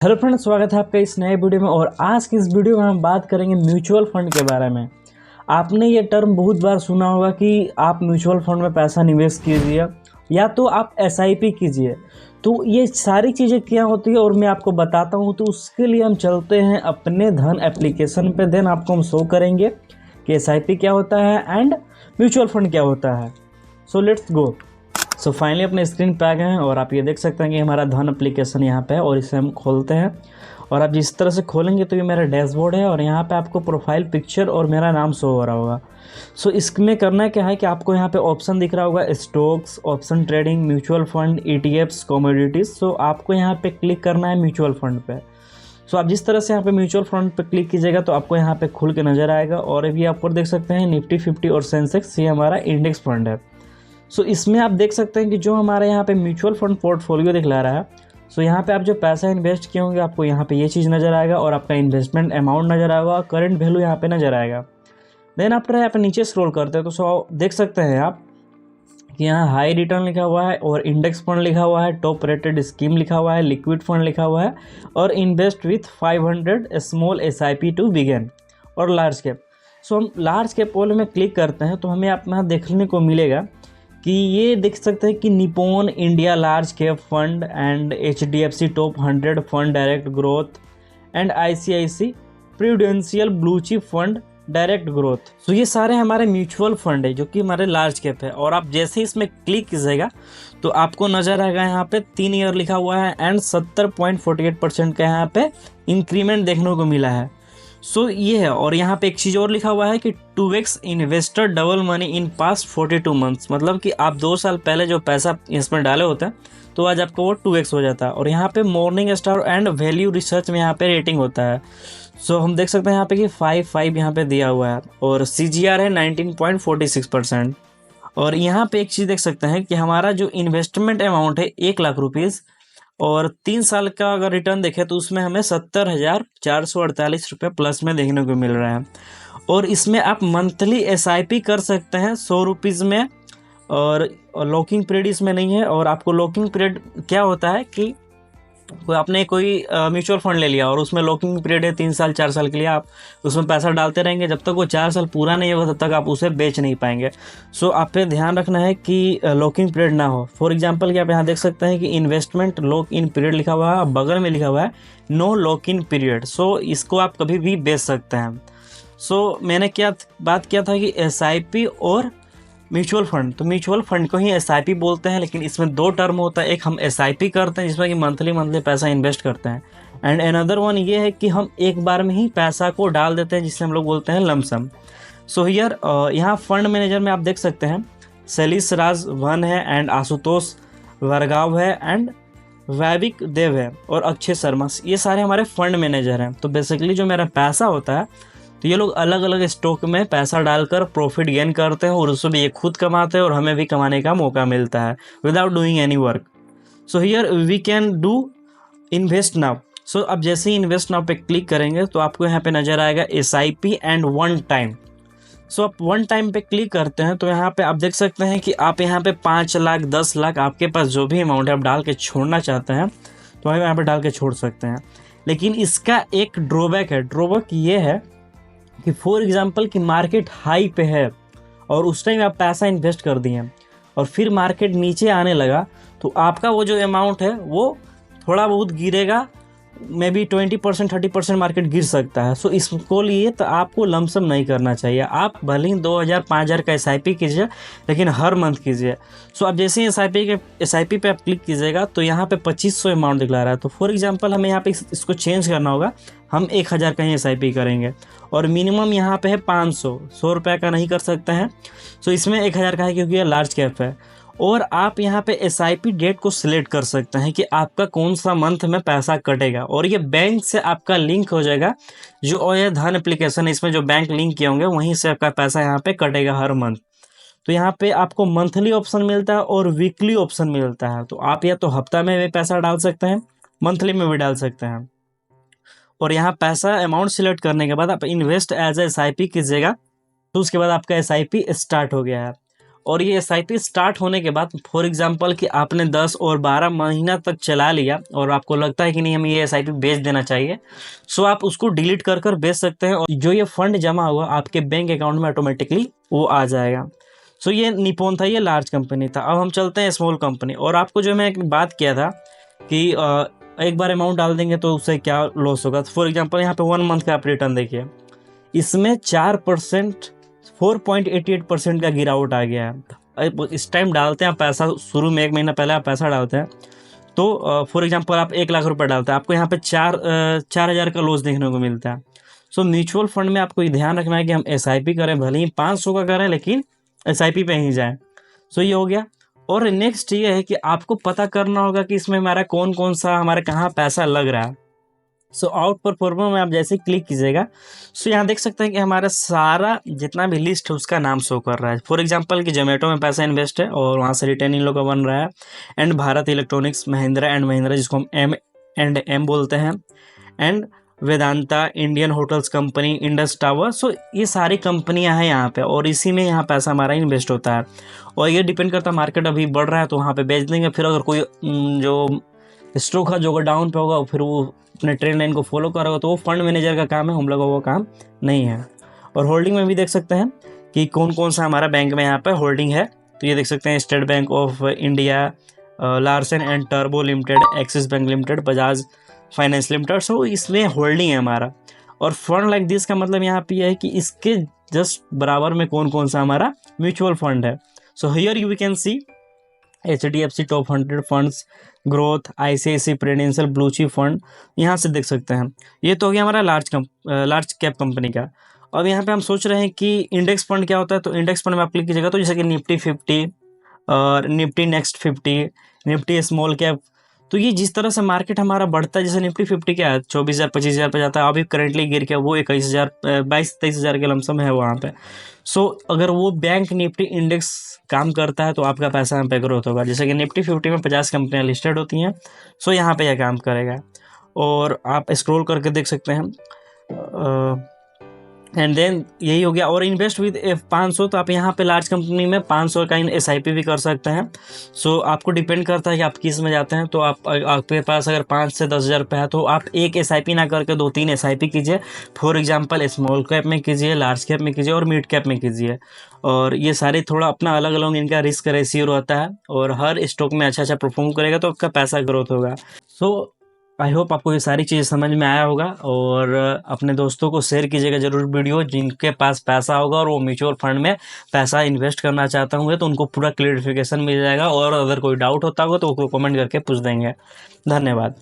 Hello friends, स्वागत है आपका इस नए वीडियो में। और आज की इस वीडियो में हम बात करेंगे म्यूचुअल फंड के बारे में। आपने ये टर्म बहुत बार सुना होगा कि आप म्यूचुअल फंड में पैसा निवेश कीजिए या तो आप एसआईपी कीजिए। तो ये सारी चीज़ें क्या होती है और मैं आपको बताता हूँ। तो उसके लिए हम चलते हैं अपने धन एप्लीकेशन पे। देन आपको हम शो करेंगे कि एसआईपी क्या होता है एंड म्यूचुअल फंड क्या होता है। So let's go. So finally अपने स्क्रीन पे आ गए हैं और आप ये देख सकते हैं कि हमारा धन एप्लीकेशन यहाँ पे है और इसे हम खोलते हैं। और आप जिस तरह से खोलेंगे तो ये मेरा डैशबोर्ड है और यहाँ पे आपको प्रोफाइल पिक्चर और मेरा नाम शो हो रहा होगा। सो इसमें करना क्या है कि आपको यहाँ पे ऑप्शन दिख रहा होगा stocks, option trading, mutual fund, ETFs, commodities. So आपको यहाँ पे क्लिक करना है म्यूचुअल फंड पे। सो आप जिस तरह से यहाँ पे म्यूचुअल फंड पे क्लिक कीजिएगा तो आपको यहाँ पे खुल के नज़र आएगा। और अभी आप ऊपर देख सकते हैं निफ्टी 50 और सेंसेक्स, ये हमारा इंडेक्स फंड है। सो इसमें आप देख सकते हैं कि जो हमारे यहाँ पे म्यूचुअल फंड पोर्टफोलियो दिखला रहा है। सो यहाँ पे आप जो पैसा इन्वेस्ट किए होंगे आपको यहाँ पे ये चीज़ नज़र आएगा और आपका इन्वेस्टमेंट अमाउंट नज़र आएगा और करंट वैल्यू यहाँ पे नज़र आएगा। देन आफ्टर यहाँ पे नीचे स्क्रॉल करते हैं तो सो देख सकते हैं आप कि यहाँ हाई रिटर्न लिखा हुआ है और इंडेक्स फंड लिखा हुआ है, टॉप रेटेड स्कीम लिखा हुआ है, लिक्विड फंड लिखा हुआ है और invest with 500 small SIP to begin और लार्ज कैप। सो हम लार्ज कैप वाले में क्लिक करते हैं तो हमें अपना देखने को मिलेगा कि ये देख सकते हैं कि Nippon India large cap fund and HDFC top 100 fund direct growth and ICICI prudential blue chip fund direct growth. तो ये सारे हमारे म्यूचुअल फंड है जो कि हमारे लार्ज कैप है। और आप जैसे ही इसमें क्लिक कीजिएगा तो आपको नजर आएगा यहाँ पे 3 ईयर लिखा हुआ है एंड 70.48% का यहाँ पे इंक्रीमेंट देखने को मिला है। सो ये है। और यहाँ पे एक चीज़ और लिखा हुआ है कि 2x investor double money in past 42 months, मतलब कि आप 2 साल पहले जो पैसा इसमें डाले होते हैं तो आज आपका वो 2x हो जाता है। और यहाँ पे morning star and value research में यहाँ पे रेटिंग होता है। सो हम देख सकते हैं यहाँ पे कि 5 यहाँ पे दिया हुआ है और CGR है 19.46%। और यहाँ पे एक चीज़ देख सकते हैं कि हमारा जो इन्वेस्टमेंट अमाउंट है 1,00,000 और 3 साल का अगर रिटर्न देखें तो उसमें हमें 70,448 रुपये प्लस में देखने को मिल रहा है। और इसमें आप मंथली SIP कर सकते हैं 100 रुपीज़ में और लॉकिंग पीरियड इसमें नहीं है। और आपको लॉकिंग पीरियड क्या होता है कि आपने कोई म्यूचुअल फंड ले लिया और उसमें लॉकिंग पीरियड है 3 साल 4 साल के लिए, आप उसमें पैसा डालते रहेंगे जब तक वो 4 साल पूरा नहीं होगा तब तक आप उसे बेच नहीं पाएंगे। सो आप पे ध्यान रखना है कि लॉकिंग पीरियड ना हो। फॉर एग्जांपल कि आप यहाँ देख सकते हैं कि इन्वेस्टमेंट लॉक इन पीरियड लिखा हुआ है, बगल में लिखा हुआ है नो लॉक इन पीरियड। सो इसको आप कभी भी बेच सकते हैं। सो मैंने क्या बात किया था कि SIP और म्यूचुअल फंड, तो म्यूचुअल फंड को ही SIP बोलते हैं, लेकिन इसमें 2 टर्म होता है। एक हम SIP करते हैं जिसमें कि मंथली पैसा इन्वेस्ट करते हैं एंड अनदर वन ये है कि हम एक बार में ही पैसा को डाल देते हैं जिसे हम लोग बोलते हैं लमसम। सो हियर यहाँ फंड मैनेजर में आप देख सकते हैं सैलिस राज वन है एंड आशुतोष वर्गाव है एंड वैविक देव है और अक्षय शर्मा, ये सारे हमारे फंड मैनेजर हैं। तो बेसिकली जो मेरा पैसा होता है तो ये लोग अलग अलग स्टॉक में पैसा डालकर प्रॉफिट गेन करते हैं और उसमें ये खुद कमाते हैं और हमें भी कमाने का मौका मिलता है without doing any work. So here we can do invest now. So अब जैसे ही इन्वेस्ट नाउ पे क्लिक करेंगे तो आपको यहाँ पे नज़र आएगा SIP एंड 1 टाइम। सो आप 1 टाइम पे क्लिक करते हैं तो यहाँ पे आप देख सकते हैं कि आप यहाँ पे 5 लाख 10 लाख आपके पास जो भी अमाउंट है आप डाल के छोड़ना चाहते हैं तो आप यहाँ पे डाल के छोड़ सकते हैं। लेकिन इसका एक ड्रॉबैक है। ड्रॉबैक ये है कि फॉर एग्जांपल कि मार्केट हाई पे है और उस टाइम आप पैसा इन्वेस्ट कर दिए और फिर मार्केट नीचे आने लगा तो आपका वो जो अमाउंट है वो थोड़ा बहुत गिरेगा, मे बी 20% 30% मार्केट गिर सकता है। सो इसको लिए तो आपको लमसम नहीं करना चाहिए। आप भले ही 2,000 5,000 का SIP कीजिए लेकिन हर मंथ कीजिए। सो अब जैसे ही SIP पे आप क्लिक कीजिएगा तो यहाँ पे 2500 अमाउंट दिखला रहा है। तो फॉर एग्जांपल हमें यहाँ पे इसको चेंज करना होगा, हम 1,000 का ही SIP करेंगे और मिनिमम यहाँ पे है 100 रुपये का नहीं कर सकते हैं। सो इसमें 1,000 का है क्योंकि ये लार्ज कैप है। और आप यहाँ पे SIP डेट को सिलेक्ट कर सकते हैं कि आपका कौन सा मंथ में पैसा कटेगा और ये बैंक से आपका लिंक हो जाएगा। जो और ये धन एप्लीकेशन है इसमें जो बैंक लिंक किए होंगे वहीं से आपका पैसा यहाँ पे कटेगा हर मंथ। तो यहाँ पे आपको मंथली ऑप्शन मिलता है और वीकली ऑप्शन मिलता है। तो आप या तो हफ्ता में भी पैसा डाल सकते हैं, मंथली में भी डाल सकते हैं। और यहाँ पैसा अमाउंट सिलेक्ट करने के बाद आप इन्वेस्ट एज ए SIP कीजिएगा तो उसके बाद आपका SIP स्टार्ट हो गया है। और ये एसआईपी स्टार्ट होने के बाद फॉर एग्जांपल कि आपने 10 और 12 महीना तक चला लिया और आपको लगता है कि नहीं हमें ये एसआईपी बेच देना चाहिए, सो आप उसको डिलीट कर कर बेच सकते हैं और जो ये फंड जमा हुआ आपके बैंक अकाउंट में ऑटोमेटिकली वो आ जाएगा। सो ये निप्पॉन था, ये लार्ज कंपनी था। अब हम चलते हैं स्मॉल कंपनी। और आपको जो मैं एक बात किया था कि एक बार अमाउंट डाल देंगे तो उससे क्या लॉस होगा। फॉर एग्जांपल यहाँ पे 1 मंथ का आप रिटर्न देखिए, इसमें 4% 4.88% का गिरावट आ गया है। इस टाइम डालते हैं आप पैसा, शुरू में 1 महीना पहले आप पैसा डालते हैं तो फॉर एग्जांपल आप 1 लाख रुपए डालते हैं, आपको यहाँ पे 4,000 का लॉस देखने को मिलता है। सो म्यूचुअल फंड में आपको ये ध्यान रखना है कि हम एसआईपी करें, भले ही 500 का करें लेकिन एसआईपी पे ही जाएं। सो ये हो गया। और नेक्स्ट ये है कि आपको पता करना होगा कि इसमें हमारा कौन कौन सा हमारे कहाँ पैसा लग रहा है। सो आउट परफॉर्मर में आप जैसे क्लिक कीजिएगा, सो यहाँ देख सकते हैं कि हमारा सारा जितना भी लिस्ट है उसका नाम शो कर रहा है। फॉर एग्जांपल कि जोमेटो में पैसा इन्वेस्ट है और वहाँ से रिटर्न इन लोग का बन रहा है, and Bharat Electronics, Mahindra and Mahindra जिसको हम M&M बोलते हैं, and Vedanta, Indian Hotels Company, Indus Tower. So ये सारी कंपनियां हैं यहाँ पे और इसी में यहाँ पैसा हमारा इन्वेस्ट होता है। और ये डिपेंड करता है, मार्केट अभी बढ़ रहा है तो वहाँ पे बेच देंगे, फिर अगर कोई जो स्टॉक है जो अगर डाउन पे होगा फिर वो अपने ट्रेंड लाइन को फॉलो करेगा, तो वो फंड मैनेजर का काम है, हम लोगों का वो काम नहीं है। और होल्डिंग में भी देख सकते हैं कि कौन कौन सा हमारा बैंक में यहाँ पे होल्डिंग है। तो ये देख सकते हैं State Bank of India, Larsen and टर्बो Limited, Axis Bank Limited, Bajaj Finance Limited. So इसमें होल्डिंग है हमारा। और फंड लाइक दिस का मतलब यहाँ पे है कि इसके जस्ट बराबर में कौन कौन सा हमारा म्यूचुअल फंड है। So here you can see HDFC top 100 funds, growth, ICICI Prudential, blue chip fund, यहाँ से देख सकते हैं। ये तो हो गया हमारा लार्ज कैप कंपनी का। अब यहाँ पे हम सोच रहे हैं कि इंडेक्स फंड क्या होता है, तो इंडेक्स फंड में आप क्लिक कीजिएगा तो जैसे कि निफ्टी 50 और Nifty next 50, Nifty small cap. तो ये जिस तरह से मार्केट हमारा बढ़ता है, जैसे निफ्टी 50 क्या है 24,000 25,000 पे जाता है, अभी करेंटली गिर के वो 21,000 22-23,000 के लमसम है वहाँ पे। सो अगर वो बैंक निफ्टी इंडेक्स काम करता है तो आपका पैसा यहाँ पे ग्रोथ होगा। जैसे कि निफ्टी 50 में 50 कंपनियाँ लिस्टेड होती हैं, सो यहाँ पे यह काम करेगा। और आप स्क्रॉल करके देख सकते हैं एंड देन यही हो गया। और इन्वेस्ट विद 500, तो आप यहाँ पे लार्ज कंपनी में 500 का SIP भी कर सकते हैं। सो आपको डिपेंड करता है कि आप किस में जाते हैं। तो आपके पास अगर 5 से 10,000 रुपये है तो आप एक SIP ना करके 2-3 SIP कीजिए। फॉर एग्जांपल स्मॉल कैप में कीजिए, लार्ज कैप में कीजिए और मिड कैप में कीजिए। और ये सारे थोड़ा अपना अलग अलग इनका रिस्क रेशियो रहता है और हर स्टॉक में अच्छा परफॉर्म करेगा तो आपका पैसा ग्रोथ होगा। सो आई होप आपको ये सारी चीज़ें समझ में आया होगा। और अपने दोस्तों को शेयर कीजिएगा ज़रूर वीडियो, जिनके पास पैसा होगा और वो म्यूचुअल फंड में पैसा इन्वेस्ट करना चाहते होंगे तो उनको पूरा क्लैरिफिकेशन मिल जाएगा। और अगर कोई डाउट होता होगा तो वो कमेंट करके पूछ देंगे। धन्यवाद।